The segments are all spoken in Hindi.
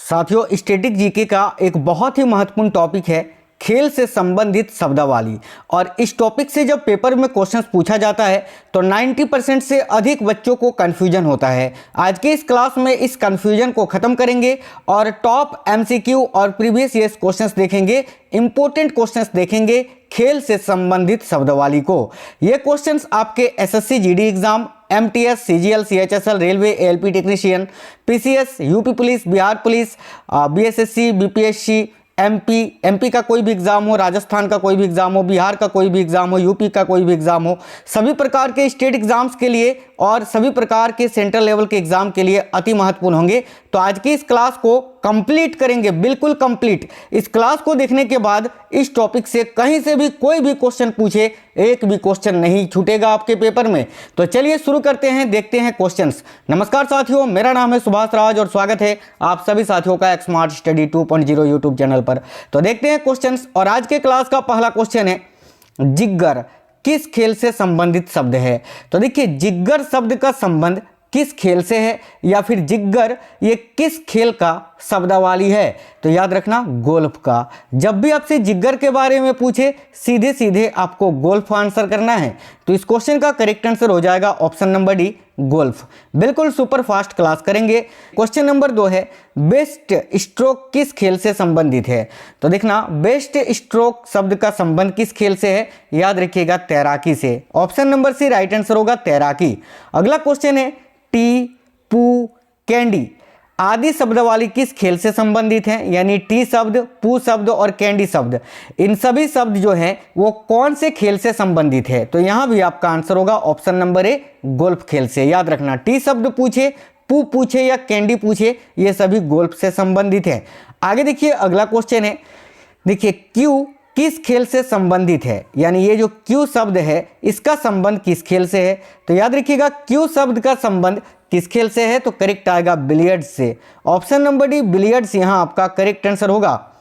साथियों, स्टैटिक जीके का एक बहुत ही महत्वपूर्ण टॉपिक है खेल से संबंधित शब्दावली। और इस टॉपिक से जब पेपर में क्वेश्चंस पूछा जाता है तो 90% से अधिक बच्चों को कन्फ्यूजन होता है। आज के इस क्लास में इस कन्फ्यूजन को खत्म करेंगे और टॉप एमसीक्यू और प्रीवियस ईयर्स क्वेश्चंस देखेंगे, इंपॉर्टेंट क्वेश्चंस देखेंगे खेल से संबंधित शब्दावली को। ये क्वेश्चंस आपके SSC GD exam, MTS, CGL, CHSL, railway, ALP technician, PCS, UP police, Bihar police, BSSC, BPSC, MP का कोई भी एग्जाम हो, राजस्थान का कोई भी एग्जाम हो, बिहार का कोई भी एग्जाम हो, यूपी का कोई भी एग्जाम हो, सभी प्रकार के स्टेट एग्जाम्स के लिए और सभी प्रकार के सेंट्रल लेवल के एग्जाम के लिए अति महत्वपूर्ण होंगे। तो आज की इस क्लास को कंप्लीट करेंगे, बिल्कुल कंप्लीट। इस क्लास को देखने के बाद इस टॉपिक से कहीं से भी कोई भी क्वेश्चन पूछे, एक भी क्वेश्चन नहीं छूटेगा आपके पेपर में। तो चलिए शुरू करते हैं, देखते हैं क्वेश्चंस। नमस्कार साथियों, मेरा नाम है सुभाष राज और स्वागत है आप सभी साथियों का स्मार्ट स्टडी 2.0 यूट्यूब चैनल पर। तो देखते हैं क्वेश्चंस और आज के क्लास का पहला क्वेश्चन है, जिग्गर किस खेल से संबंधित शब्द है। तो देखिए, जिग्गर शब्द का संबंध किस खेल से है या फिर जिग्गर ये किस खेल का शब्दावली है। तो याद रखना, गोल्फ का। जब भी आपसे जिग्गर के बारे में पूछे सीधे सीधे आपको गोल्फ आंसर करना है। तो इस क्वेश्चन का करेक्ट आंसर हो जाएगा ऑप्शन नंबर डी, गोल्फ। बिल्कुल सुपर फास्ट क्लास करेंगे। क्वेश्चन नंबर 2 है, बेस्ट स्ट्रोक किस खेल से संबंधित है। तो देखना, बेस्ट स्ट्रोक शब्द का संबंध किस खेल से है, याद रखिएगा तैराकी से। Option number C right answer होगा, तैराकी। अगला क्वेश्चन है, टी, पू, कैंडी आदि शब्दावली किस खेल से संबंधित हैं। यानी टी शब्द, पू शब्द और कैंडी शब्द, इन सभी शब्द जो हैं वो कौन से खेल से संबंधित है। तो यहां भी आपका आंसर होगा ऑप्शन नंबर ए, गोल्फ खेल से। याद रखना, टी शब्द पूछे, पू पूछे या कैंडी पूछे, ये सभी गोल्फ से संबंधित है। आगे देखिए, अगला क्वेश्चन है, देखिए क्यू किस खेल से संबंधित है। यानी ये जो क्यू शब्द है इसका संबंध किस खेल से है। तो याद रखिएगा, क्यू शब्द का संबंध किस खेल से है। तो करेक्ट आएगा बिलियर्ड्स से। ऑप्शन नंबर डी, बिलियर्ड्स यहां आपका करेक्ट आंसर होगा।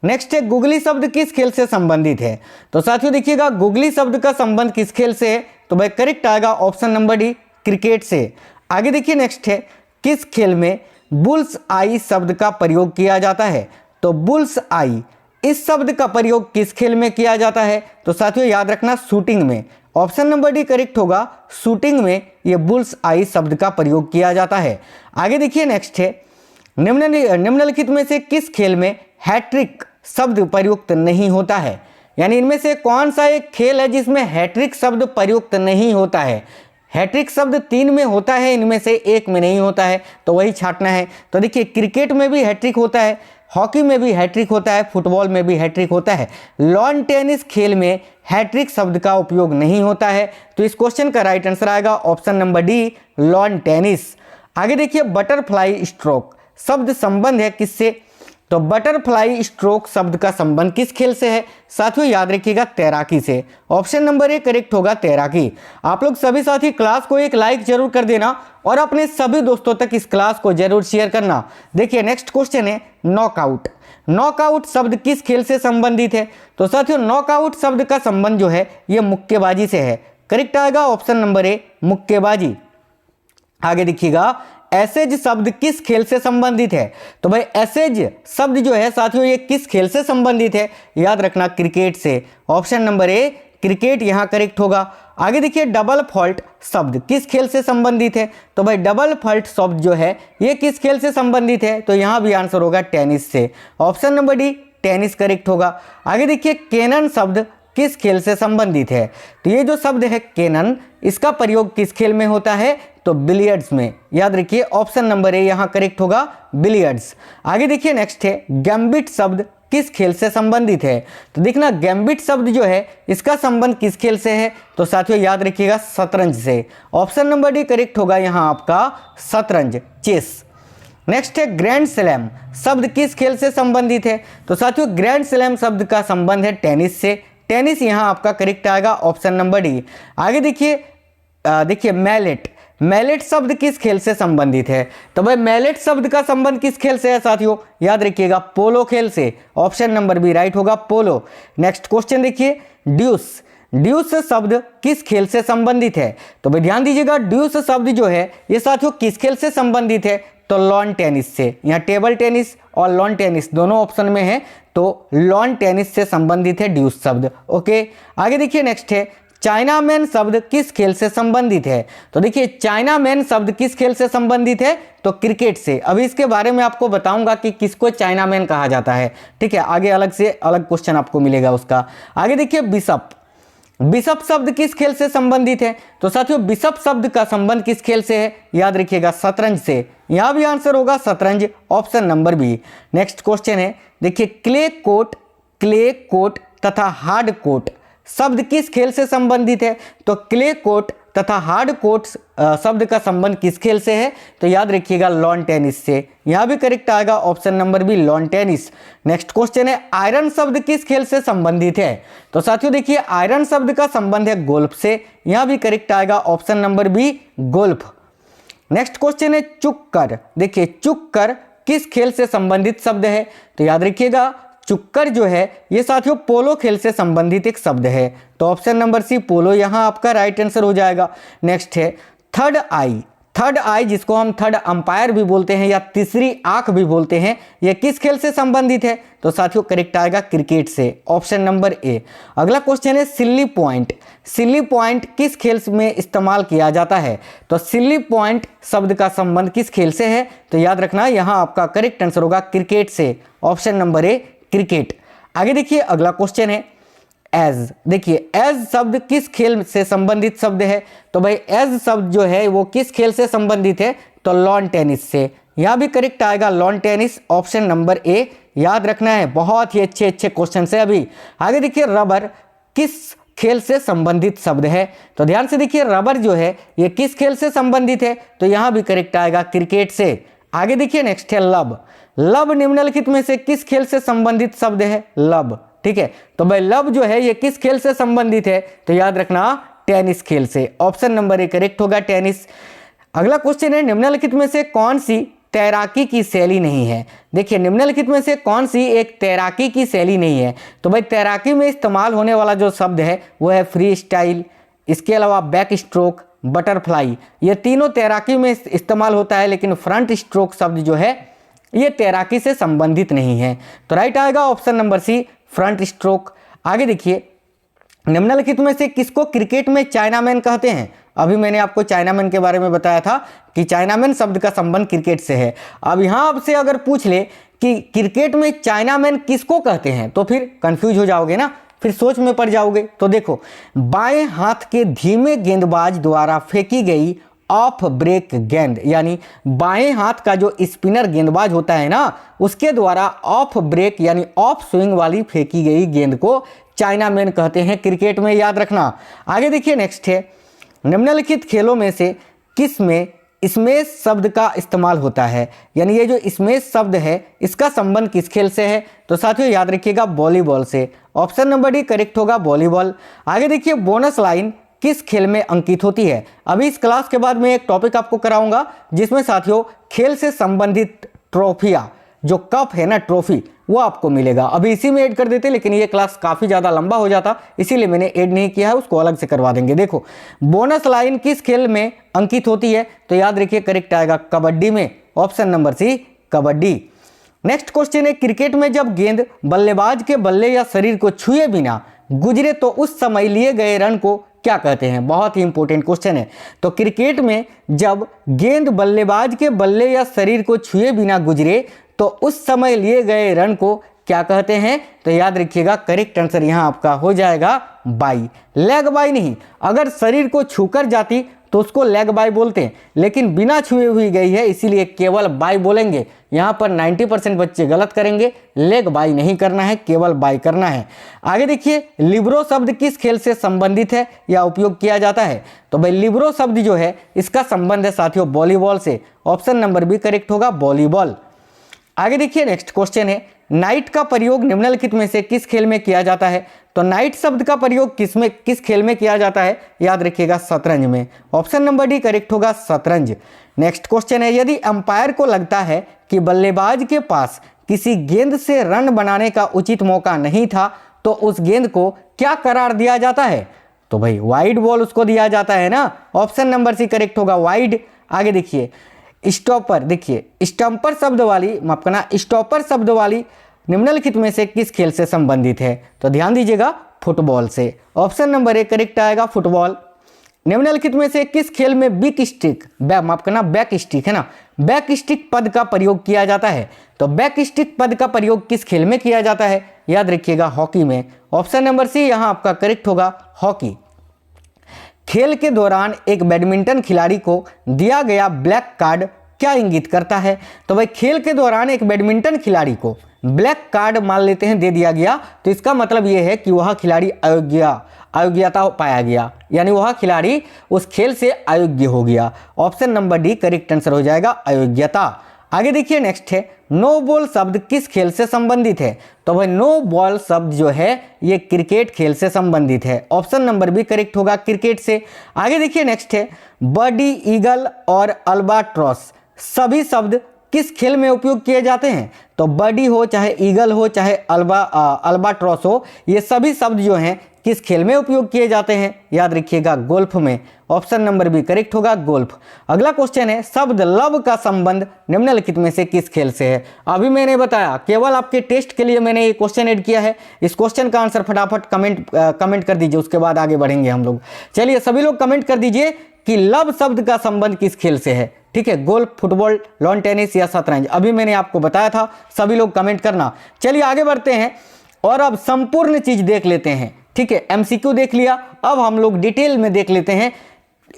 नेक्स्ट है, गुगली शब्द किस खेल से संबंधित है। तो साथियों देखिएगा, गुगली शब्द का संबंध किस खेल से है। तो भाई करेक्ट आएगा ऑप्शन नंबर डी, क्रिकेट से। आगे देखिए, नेक्स्ट है, किस खेल में बुल्स आई शब्द का प्रयोग किया जाता है। तो बुल्स आई इस शब्द का प्रयोग किस खेल में किया जाता है। तो साथियों याद रखना, शूटिंग में। ऑप्शन नंबर डी करेक्ट होगा, शूटिंग में ये बुल्स आई शब्द का प्रयोग किया जाता है। आगे देखिए, नेक्स्ट है, निम्नलिखित में से किस खेल में हैट्रिक शब्द प्रयुक्त नहीं होता है। यानी इनमें से कौन सा एक खेल है जिसमें हैट्रिक शब्द प्रयुक्त नहीं होता है। हैट्रिक शब्द 3 में होता है, इनमें से एक में नहीं होता है, तो वही छांटना है। तो देखिए, क्रिकेट में भी हैट्रिक होता है, हॉकी में भी हैट्रिक होता है, फुटबॉल में भी हैट्रिक होता है। लॉन टेनिस खेल में हैट्रिक शब्द का उपयोग नहीं होता है। तो इस क्वेश्चन का राइट आंसर आएगा option number D, lawn tennis. आगे देखिए, बटरफ्लाई स्ट्रोक शब्द संबंध है किससे। तो बटरफ्लाई स्ट्रोक शब्द का संबंध किस खेल से है। साथियों याद रखिएगा, तैराकी से। ऑप्शन नंबर ए करेक्ट होगा, तैराकी। आप लोग सभी साथी क्लास को एक लाइक जरूर कर देना और अपने सभी दोस्तों तक इस क्लास को जरूर शेयर करना। देखिए, नेक्स्ट क्वेश्चन है, नॉकआउट। नॉकआउट शब्द किस खेल से संबंधित है। तो साथियों, नॉकआउट शब्द का संबंध जो है ये मुक्केबाजी से है। करेक्ट आएगा ऑप्शन नंबर ए, मुक्केबाजी। आगे देखिएगा, एसेज शब्द किस खेल से संबंधित है। तो भाई एसेज शब्द जो है साथियों ये किस खेल से संबंधित है। याद रखना, क्रिकेट से। ऑप्शन नंबर ए, क्रिकेट यहां करेक्ट होगा। आगे देखिए, डबल फॉल्ट शब्द किस खेल से संबंधित है। तो भाई डबल फॉल्ट शब्द जो है ये किस खेल से संबंधित है। तो यहां भी आंसर होगा टेनिस से। Option number D, tennis correct होगा। आगे देखिए, कैनन शब्द किस खेल से संबंधित है। तो ये जो शब्द है कैनन, इसका प्रयोग किस खेल में होता है। तो बिलियर्ड्स में। याद रखिए, ऑप्शन नंबर ए यहां करेक्ट होगा, बिलियर्ड्स। आगे देखिए, नेक्स्ट है, गैम्बिट शब्द किस खेल से संबंधित है। तो देखना, गैम्बिट शब्द जो है इसका संबंध किस खेल से है। तो साथियों याद रखिएगा, शतरंज से। ऑप्शन नंबर डी करेक्ट होगा यहां आपका, शतरंज, चेस। नेक्स्ट है, ग्रैंड स्लैम शब्द किस खेल से संबंधित है। तो साथियों ग्रैंड स्लैम शब्द का संबंध है टेनिस से। टेनिस यहां आपका करेक्ट आएगा, ऑप्शन नंबर डी। आगे देखिए, मैलेट। मैलेट शब्द किस खेल से संबंधित है। तो भाई मैलेट शब्द का संबंध किस खेल से है साथियों। याद रखिएगा, पोलो खेल से। ऑप्शन नंबर बी राइट होगा, पोलो। नेक्स्ट क्वेश्चन देखिए, ड्यूस। ड्यूस शब्द किस खेल से संबंधित है? तो भाई ध्यान दीजिएगा, ड्यूस शब्द जो है ये साथियों किस खेल से संबंधित है? तो लॉन टेनिस से। यहाँ टेबल टेनिस और लॉन टेनिस दोनों ऑप्शन में है, तो लॉन टेनिस से संबंधित है ड्यूस शब्द। ओके, आगे देखिए नेक्स्ट है, चाइना मैन शब्द किस खेल से संबंधित है? तो देखिए चाइना मैन शब्द किस खेल से संबंधित है? तो क्रिकेट से। अभी इसके बारे में आपको बताऊंगा कि किसको चाइना मैन कहा जाता है, ठीक है, आगे अलग से अलग क्वेश्चन आपको मिलेगा उसका। आगे देखिए बिशप, बिशप शब्द किस खेल से संबंधित है? तो साथियों बिशप शब्द का संबंध किस खेल से है? याद रखिएगा शतरंज से। यहां भी आंसर होगा शतरंज, option number B. Next question है, देखिए क्ले कोर्ट तथा हार्ड कोर्ट शब्द किस खेल से संबंधित है? तो क्ले कोर्ट तथा हार्ड कोर्ट शब्द का संबंध किस खेल से है? तो याद रखिएगा लॉन टेनिस से। यहां भी करेक्ट आएगा option number B, lawn tennis. Next question है, आयरन शब्द किस खेल से संबंधित है? तो साथियों देखिए आयरन शब्द का संबंध है गोल्फ से। यहां भी करेक्ट आएगा option number B, golf. Next question है चुक्कर, देखिए चुक्कर किस खेल से संबंधित शब्द है? तो याद रखिएगा चुक्कर जो है ये साथियों पोलो खेल से संबंधित एक शब्द है, तो ऑप्शन नंबर सी पोलो यहां आपका राइट आंसर हो जाएगा। नेक्स्ट है थर्ड आई, थर्ड आई जिसको हम थर्ड अंपायर भी बोलते हैं या तीसरी आंख भी बोलते हैं, यह किस खेल से संबंधित है? तो साथियों करेक्ट आएगा क्रिकेट से, ऑप्शन नंबर ए। अगला क्वेश्चन है सिल्ली पॉइंट, सिल्ली पॉइंट किस खेल में इस्तेमाल किया जाता है? तो सिल्ली पॉइंट शब्द का संबंध किस खेल से है? तो याद रखना यहां आपका करेक्ट आंसर होगा क्रिकेट से, ऑप्शन नंबर ए, क्रिकेट। आगे देखिए अगला क्वेश्चन है एज, देखिए एज शब्द किस खेल से संबंधित शब्द है? तो भाई एज शब्द जो है वो किस खेल से संबंधित है? तो लॉन टेनिस से। यहां भी करेक्ट आएगा lawn tennis, option number A. याद रखना है, बहुत ही अच्छे अच्छे क्वेश्चन है। अभी आगे देखिए रबर किस खेल से संबंधित शब्द है? तो ध्यान से देखिए रबर जो है ये किस खेल से संबंधित है? तो यहां भी करेक्ट आएगा क्रिकेट से। आगे देखिए नेक्स्ट है लब, लब निम्नलिखित में से किस खेल से संबंधित शब्द है? लब, ठीक है, तो भाई लब जो है ये किस खेल से संबंधित है? तो याद रखना टेनिस खेल से, ऑप्शन नंबर ए करेक्ट होगा टेनिस। अगला क्वेश्चन है निम्नलिखित में से कौन सी तैराकी की शैली नहीं है? देखिए निम्नलिखित में से कौन सी एक तैराकी की शैली नहीं है? तो भाई तैराकी में इस्तेमाल होने वाला जो शब्द है वो है फ्री स्टाइल, इसके अलावा बैक स्ट्रोक, बटरफ्लाई, ये तीनों तैराकी में इस्तेमाल होता है, लेकिन फ्रंट स्ट्रोक शब्द जो है ये तैराकी से संबंधित नहीं है, तो राइट आएगा option number C, front stroke. आगे देखिए निम्नलिखित में से किसको क्रिकेट में चाइनामैन कहते हैं? अभी मैंने आपको चाइनामैन के बारे में बताया था कि चाइनामैन शब्द का संबंध क्रिकेट से है। अब यहाँ आपसे अगर पूछ ले कि क्रिकेट में चाइनामैन किसको कहते हैं, तो फिर कंफ्यूज हो जाओगे ना, फिर सोच में पड़ जाओगे। तो देखो, बाएं हाथ के धीमे गेंदबाज द्वारा फेंकी गई ऑफ ब्रेक गेंद, यानी बाएं हाथ का जो स्पिनर गेंदबाज होता है ना, उसके द्वारा ऑफ ब्रेक यानी ऑफ स्विंग वाली फेंकी गई गेंद को चाइनामैन कहते हैं क्रिकेट में, याद रखना। आगे देखिए नेक्स्ट है, निम्नलिखित खेलों में से किस में स्मैश शब्द का इस्तेमाल होता है? यानी ये जो स्मैश शब्द है इसका संबंध किस खेल से है? तो साथियों याद रखिएगा वॉलीबॉल से, ऑप्शन नंबर डी करेक्ट होगा वॉलीबॉल। आगे देखिए बोनस लाइन किस खेल में अंकित होती है? अभी इस क्लास के बाद मैं एक टॉपिक आपको कराऊंगा जिसमें साथियों खेल से संबंधित ट्रॉफियां, जो कप है ना ट्रॉफी, वो आपको मिलेगा। अभी इसी में ऐड कर देते, लेकिन ये क्लास काफ़ी ज़्यादा लंबा हो जाता, इसीलिए मैंने ऐड नहीं किया है, उसको अलग से करवा देंगे। देखो बोनस लाइन किस खेल में अंकित होती है? तो याद रखिए करेक्ट आएगा कबड्डी में, option number C kabaddi. Next question है, क्रिकेट में जब गेंद बल्लेबाज के बल्ले या शरीर को छुए बिना गुजरे तो उस समय लिए गए रन को क्या कहते हैं? बहुत ही इंपॉर्टेंट क्वेश्चन है। तो क्रिकेट में जब गेंद बल्लेबाज के बल्ले या शरीर को छुए बिना गुजरे तो उस समय लिए गए रन को क्या कहते हैं? तो याद रखिएगा करेक्ट आंसर यहां आपका हो जाएगा बाई, लेग बाई नहीं। अगर शरीर को छूकर जाती तो उसको लेग बाई बोलते हैं, लेकिन बिना छुए हुई गई है इसीलिए केवल बाई बोलेंगे। यहाँ पर 90% बच्चे गलत करेंगे, लेग बाई नहीं करना है, केवल बाई करना है। आगे देखिए लिब्रो शब्द किस खेल से संबंधित है या उपयोग किया जाता है? तो भाई लिब्रो शब्द जो है इसका संबंध है साथियों वॉलीबॉल से, ऑप्शन नंबर बी करेक्ट होगा वॉलीबॉल। आगे देखिए नेक्स्ट क्वेश्चन है, नाइट का प्रयोग निम्नलिखित में से किस खेल में किया जाता है? तो नाइट शब्द का प्रयोग किस खेल में किया जाता है? याद रखिएगा शतरंज में, ऑप्शन नंबर डी करेक्ट होगा शतरंज। नेक्स्ट क्वेश्चन है, यदि अंपायर को लगता है कि बल्लेबाज के पास किसी गेंद से रन बनाने का उचित मौका नहीं था तो उस गेंद को क्या करार दिया जाता है? तो भाई वाइड बॉल उसको दिया जाता है ना, ऑप्शन नंबर सी करेक्ट होगा, वाइड। आगे देखिए स्टॉपर, देखिए स्टम्पर शब्द वाली, माफ करना, स्टॉपर शब्द वाली निम्नलिखित में से किस खेल से संबंधित है? तो ध्यान दीजिएगा, फुटबॉल से। ऑप्शन नंबर ए करेक्ट आएगा, फुटबॉल। निम्नलिखित में से किस खेल में बिग स्टिक, माफ करना बैक स्टिक है ना, बैक स्टिक पद का प्रयोग किया जाता है? तो बैक स्टिक पद का प्रयोग किस खेल में किया जाता है? याद रखिएगा, हॉकी में। ऑप्शन नंबर सी यहां आपका करेक्ट होगा, हॉकी। खेल के दौरान एक बैडमिंटन खिलाड़ी को दिया गया ब्लैक कार्ड क्या इंगित करता है? तो भाई खेल के दौरान एक बैडमिंटन खिलाड़ी को ब्लैक कार्ड मान लेते हैं दे दिया गया, तो इसका मतलब यह है कि वह खिलाड़ी अयोग्यता पाया गया, यानी वह खिलाड़ी उस खेल से अयोग्य हो गया। Option number D correct answer हो जाएगा, अयोग्यता। आगे देखिए नेक्स्ट है, नो बॉल शब्द किस खेल से संबंधित है? तो भाई नो बॉल शब्द जो है ये क्रिकेट खेल से संबंधित है। ऑप्शन नंबर बी करेक्ट होगा, क्रिकेट से। आगे देखिए नेक्स्ट है, बर्डी, ईगल और अल्बाट्रॉस सभी शब्द किस खेल में उपयोग किए जाते हैं? तो बर्डी हो, चाहे ईगल हो, चाहे अल्बाट्रॉस हो, ये सभी शब्द जो हैं किस खेल में उपयोग किए जाते हैं? याद रखिएगा, गोल्फ में। ऑप्शन नंबर बी करेक्ट होगा, गोल्फ। अगला क्वेश्चन है, शब्द लव का संबंध निम्नलिखित में से किस खेल से है? अभी मैंने बताया, केवल आपके टेस्ट के लिए मैंने ये क्वेश्चन ऐड किया है। इस क्वेश्चन का आंसर फटाफट कमेंट कर दीजिए, उसके बाद आगे बढ़ेंगे हम लोग। चलिए सभी लोग कमेंट कर दीजिए कि लव शब्द का संबंध किस खेल से है। ठीक है, गोल्फ, फुटबॉल, लॉन टेनिस या शतरंज? अभी मैंने आपको बताया था, सभी लोग कमेंट करना। चलिए आगे बढ़ते हैं और अब संपूर्ण चीज देख लेते हैं। ठीक है, एमसीक्यू देख लिया, अब हम लोग डिटेल में देख लेते हैं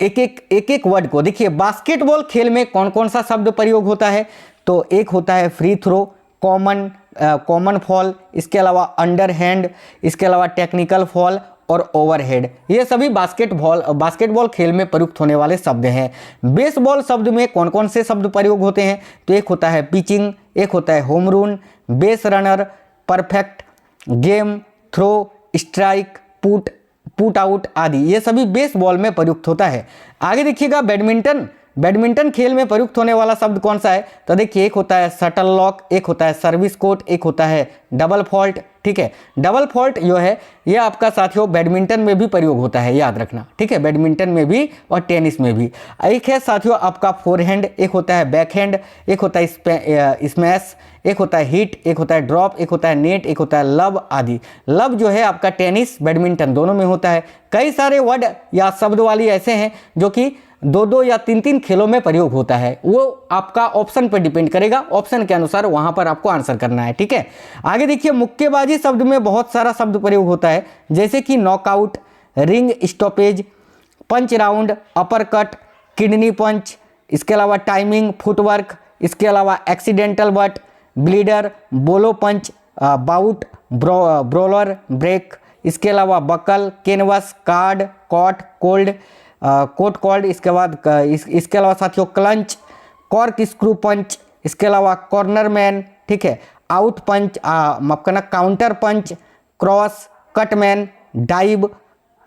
एक एक वर्ड को। देखिए बास्केटबॉल खेल में कौन कौन सा शब्द प्रयोग होता है? तो एक होता है फ्री थ्रो, कॉमन फॉल, इसके अलावा अंडर हैंड, इसके अलावा टेक्निकल फॉल और ओवरहेड। ये सभी बास्केटबॉल खेल में प्रयुक्त होने वाले शब्द हैं। बेसबॉल शब्द में कौन कौन से शब्द प्रयोग होते हैं? तो एक होता है पिचिंग, एक होता है home run, base runner, perfect, game, throw, strike, put out आदि, ये सभी बेसबॉल में प्रयुक्त होता है। आगे देखिएगा, बैडमिंटन खेल में प्रयुक्त होने वाला शब्द कौन सा है? तो देखिए एक होता है शटल लॉक, एक होता है सर्विस कोर्ट, एक होता है डबल फॉल्ट। ठीक है, डबल फॉल्ट जो है ये आपका साथियों बैडमिंटन में भी प्रयोग होता है, याद रखना। ठीक है, बैडमिंटन में भी और टेनिस में भी। एक है साथियों आपका फोरहैंड, एक होता है बैकहैंड, एक होता है स्मैश, एक होता है हिट, एक होता है ड्रॉप, एक होता है नेट, एक होता है लब आदि। लब जो है आपका टेनिस बैडमिंटन दोनों में होता है। कई सारे वर्ड या शब्द वाली ऐसे हैं जो कि दो या तीन खेलों में प्रयोग होता है, वो आपका ऑप्शन पर डिपेंड करेगा, ऑप्शन के अनुसार वहां पर आपको आंसर करना है। ठीक है, आगे देखिए, मुक्केबाजी शब्द में बहुत सारा शब्द प्रयोग होता है, जैसे कि नॉकआउट, रिंग स्टॉपेज, पंच राउंड, अपर कट, किडनी पंच, इसके अलावा टाइमिंग, फुटवर्क, इसके अलावा एक्सीडेंटल बट, ब्लीडर, बोलो पंच, बाउट, ब्रोलर, ब्रेक, इसके अलावा buckle, canvas, card, cot, cold, coat called, इसके बाद इसके अलावा साथियों क्लंच, कॉर्क स्क्रू पंच, इसके अलावा कॉर्नर मैन। ठीक है, आउट पंच, माफ करना, counter punch, cross, cutman, dive,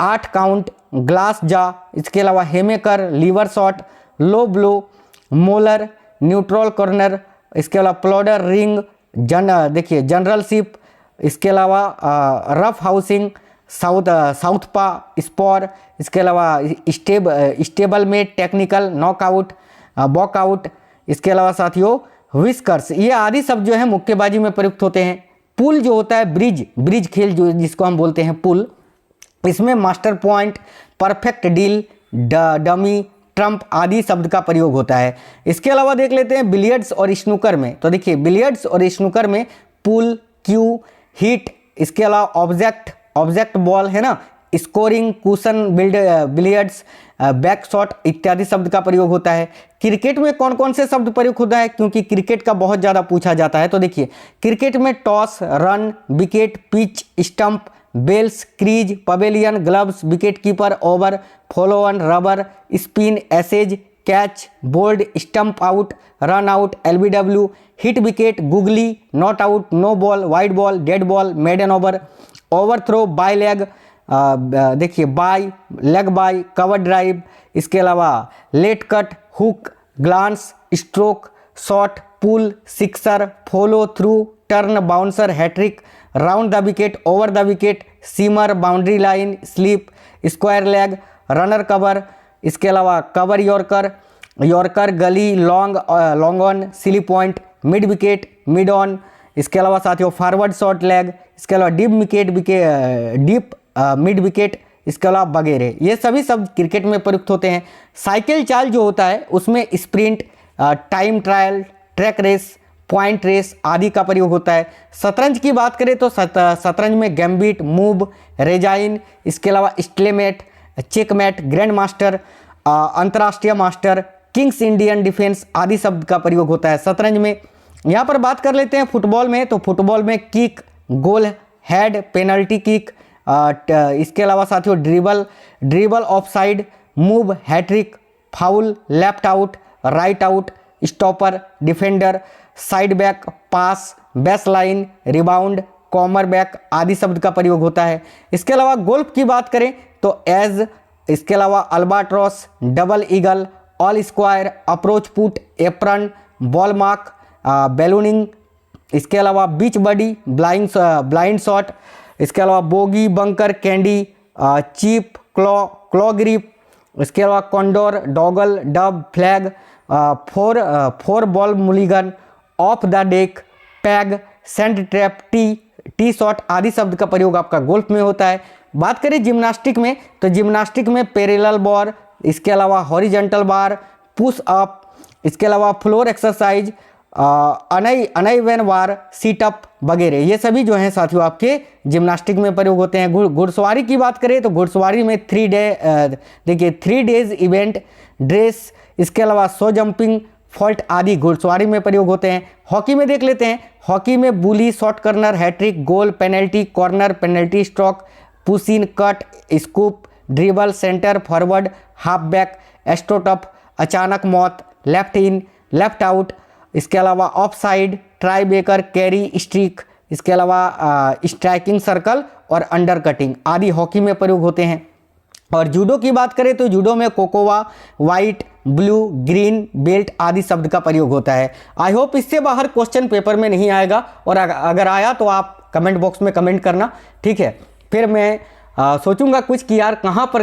8 count, glass jaw, इसके अलावा haymaker, liver shot, low blow, mauler, neutral corner, इसके अलावा प्लॉडर, रिंग, देखिए जनरलशिप, इसके अलावा रफ हाउसिंग, साउथपा, स्पॉर, इसके अलावा स्टेबल में, टेक्निकल, नॉकआउट, वॉकआउट, इसके अलावा साथियों विस्कर्स, ये आदि शब्द जो है मुक्केबाजी में प्रयुक्त होते हैं। पुल जो होता है, ब्रिज खेल जो जिसको हम बोलते हैं पुल, इसमें master point, perfect deal, dummy, Trump आदि शब्द का प्रयोग होता है। इसके अलावा देख लेते हैं बिलियर्ड्स और स्नूकर में। तो देखिए बिलियर्ड्स और स्नूकर में पुल, क्यू, हिट, इसके अलावा ऑब्जेक्ट बॉल है ना, scoring, cushion, billiards, back shot इत्यादि शब्द का प्रयोग होता है। क्रिकेट में कौन कौन से शब्द प्रयोग होता है, क्योंकि क्रिकेट का बहुत ज़्यादा पूछा जाता है। तो देखिए क्रिकेट में toss, run, wicket, pitch, stump, bails, crease, pavilion, gloves, wicket keeper, over, follow on, rubber, spin, aces, catch, bowled, stump out, run out, LBW, hit wicket, googly, not out, no ball, wide ball, dead ball, maiden over, over throw, bye leg, देखिए bye, leg bye, cover drive, इसके अलावा late cut, hook, glance, stroke, shot, pull, sixer, follow through, turn, bouncer, hat-trick, round the wicket, over the wicket, seamer, boundary line, sleep, square leg, runner cover, इसके अलावा कवर यॉर्कर, यॉर्कर, गली, long on, silly point, mid wicket, mid on, इसके अलावा साथियों फॉरवर्ड शॉर्ट लेग, इसके अलावा डीप मिड विकेट, इसके अलावा वगैरह, ये सभी शब्द क्रिकेट में प्रयुक्त होते हैं। साइकिल चाल जो होता है उसमें sprint, time trial, track race, point race आदि का प्रयोग होता है। शतरंज की बात करें तो शतरंज में गैम्बिट, मूव, रेजाइन, इसके अलावा स्टेलमेट, चेकमेट, ग्रैंड मास्टर, अंतर्राष्ट्रीय मास्टर, किंग्स इंडियन डिफेंस आदि शब्द का प्रयोग होता है शतरंज में। यहाँ पर बात कर लेते हैं फुटबॉल में, तो फुटबॉल में kick, goal, head, penalty kick, इसके अलावा साथियों dribble, offside, move, hat-trick, foul, left out, right out, stopper, defender, side back, pass, base line, rebound, corner back आदि शब्द का प्रयोग होता है। इसके अलावा गोल्फ की बात करें तो एज, इसके अलावा albatross, double eagle, all square, approach putt, apron, ball mark, ballooning, इसके अलावा बीच बडी, ब्लाइंड शॉट, इसके अलावा bogey, bunker, candy, chip, claw grip, इसके अलावा condor, dogleg, dub, flag, four ball mulligan, off the deck, peg, sand trap, tee shot आदि शब्द का प्रयोग आपका गोल्फ में होता है। बात करें जिम्नास्टिक में, तो जिम्नास्टिक में पैरेलल बार, इसके अलावा हॉरिजॉन्टल बार, पुश अप, इसके अलावा फ्लोर एक्सरसाइज, अनइवन बार, सीटअप वगैरह, ये सभी जो हैं साथियों आपके जिम्नास्टिक में प्रयोग होते हैं। घुड़सवारी की बात करें तो घुड़सवारी में 3 डेज इवेंट, ड्रेस, इसके अलावा शो जंपिंग, फॉल्ट आदि घुड़सवारी में प्रयोग होते हैं। हॉकी में देख लेते हैं, हॉकी में bully, short corner, hat-trick, goal, penalty, corner, penalty stroke, push in, cut, scoop, dribble, centre, forward, half back, astroturf, अचानक मौत, लेफ्ट इन, लेफ्ट आउट, इसके अलावा off side, tie breaker, carry, streak, इसके अलावा स्ट्राइकिंग सर्कल और अंडर कटिंग आदि हॉकी में प्रयोग होते हैं। और जूडो की बात करें तो जूडो में cocoa, white, blue, green belt आदि शब्द का प्रयोग होता है। आई होप इससे बाहर क्वेश्चन पेपर में नहीं आएगा, और अगर आया तो आप कमेंट बॉक्स में कमेंट करना, ठीक है। फिर मैं सोचूंगा कुछ कि यार कहाँ पर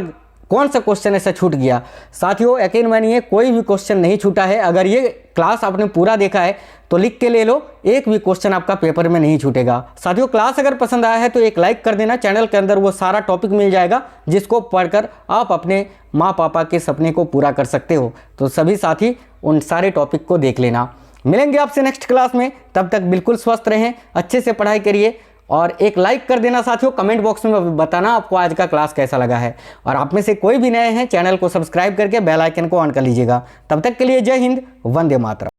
कौन सा क्वेश्चन ऐसा छूट गया। साथियों यकीन मानिए कोई भी क्वेश्चन नहीं छूटा है। अगर ये क्लास आपने पूरा देखा है तो लिख के ले लो, एक भी क्वेश्चन आपका पेपर में नहीं छूटेगा। साथियों क्लास अगर पसंद आया है तो एक लाइक कर देना। चैनल के अंदर वो सारा टॉपिक मिल जाएगा जिसको पढ़कर आप अपने माँ पापा के सपने को पूरा कर सकते हो। तो सभी साथी उन सारे टॉपिक को देख लेना। मिलेंगे आपसे नेक्स्ट क्लास में, तब तक बिल्कुल स्वस्थ रहें, अच्छे से पढ़ाई करिए और एक लाइक कर देना साथियों। कमेंट बॉक्स में बताना आपको आज का क्लास कैसा लगा है। और आप में से कोई भी नए हैं चैनल को सब्सक्राइब करके बेल आइकन को ऑन कर लीजिएगा। तब तक के लिए जय हिंद, वंदे मातरम।